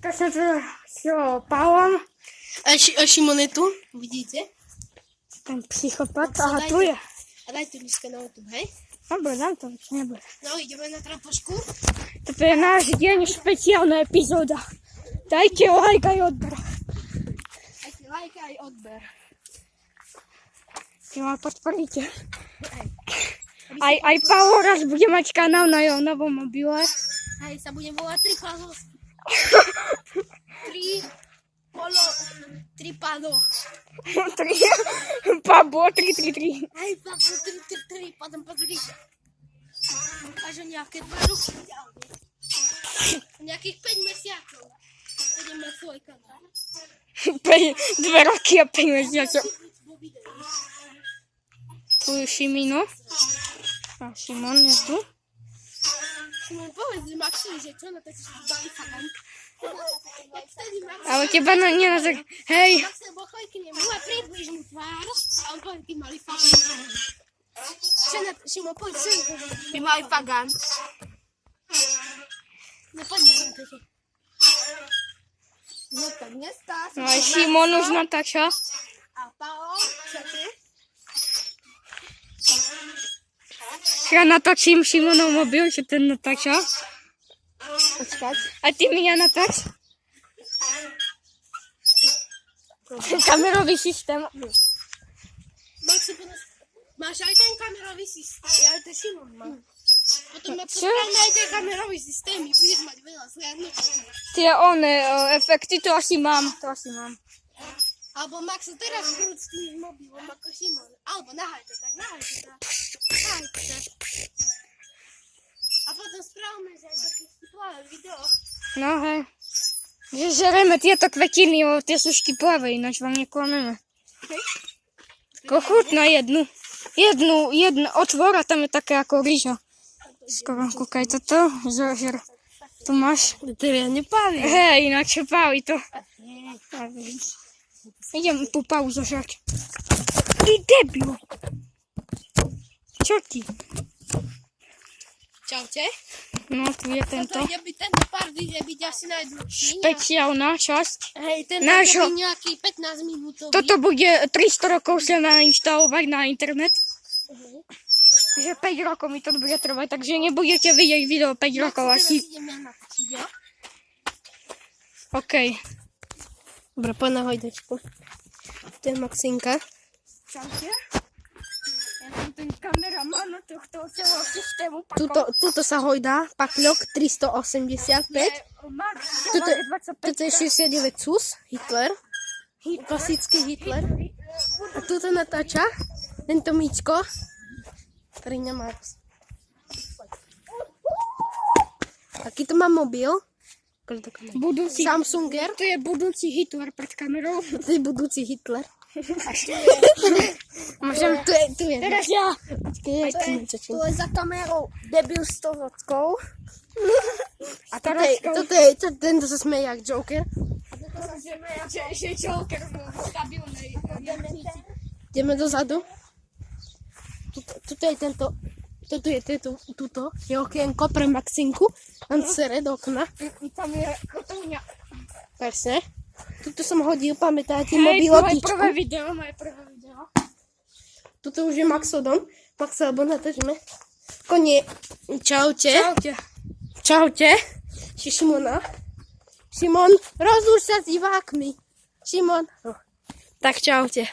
Dneska jsem se opálám. A Šimon je tu, vidíte? Ten psychopat, aha, tu je. A daj to dneska na YouTube, hej? Dobre, dám to, už nebude. No, ideme na trapošku. Toto je náš deň, špeciálna epizóda. Dajte like aj odber. Dajte like aj odber. Ty ma podporíte. Aj Paolo raz bude mať kanál na jeho novom mobile. Hej, sa budem volať Tripado. Tripado. Pablo 333. Hej, Pablo 333, potom pozrite. Až o nejaké 2 roky ďalej. Nejakých 5 mesiacov. Budem mať svoj kanál. 2 roky a 5 mesiacov. Tu je Šimino. A Šimon je tu. Šimon, povedz Maxi, že čo natáčaš Bali Fagan. Ale teba nenazor. Hej. Maxi, pochoj k nemu a približ mu tvár. A on povie, ty Bali Fagan. Šimon, poď čo je to? Ty Bali Fagan. No poď na to. No tak dneska. No aj Šimon už natáča. A Paolo, čo ty? Ja natáčim Šimonov mobil, že ten natáča. Počkať. A ty mi ja natáč. Kamerový systém. Maxi, máš aj ten kamerový systém. Ja aj ten Šimon mám. Potom ma Čo? pospravme aj ten kamerový systém i budeš mať veľa zhľadnúť. Tie efekty, to asi mám. Alebo Maxi, teraz krúť s tým mobilom ako Šimon. Alebo nahajte tak. Nahajte. A potom spravme, že aj také štiplavé video. No hej. Že žereme tieto kvetiny, lebo tie sú štiplavé, ináč vám neklameme. Chutná jednu. Jednu otvor a tam je také ako rýža. Skoro kúkaj toto, zožer. Tu máš. To ja nepálim. Hej, ináč páli to. Idem tú pauzu žrať. Ty debil. Čo ti? Čaute. No, tu je tento. Toto ide byť tento pár ide byť asi najdlhší. Špeciálna časť. Hej, tento Nášho- ide byť nejaký 15 minútový. Toto bude 300 rokov sa nainštalovať na internet. Že 5 rokov mi to bude trvať, takže nebudete vidieť video 5 rokov asi. Teraz idem ja natočiť, jo? OK. Dobre, poď na hojdečku. To je Maxinka. Čaute. Ja som ten kameraman tohto celého systému. Tuto sa hojdá pakľok 385. Toto je 69 sus, Hitler. Klasický Hitler. A tuto natáča tento Mičko. Ktorý nemá. Aký to má mobil? Budúci. Samsunger. To je budúci Hitler pred kamerou. To je budúci Hitler. Môžem... Tu je. Teraz ja. Tu je za kamerou debil s tou vodkou. A Teraz tento sa smeje jak Joker. Že Joker v stabilnej. Ideme dozadu. Tuto je tento. Tuto je okienko pre Maxinku. Tam sere do okna. Tam je kotúňa. Presne. Tuto som hodil, pamätáte, Hej, moje mobilotičku. prvé video. Tuto už je Maxodon. Max, alebo natáčme. Konie. Čaute. Čaute. Šimona. Šimon, rozlúč sa s divákmi. Šimon. Tak čaute.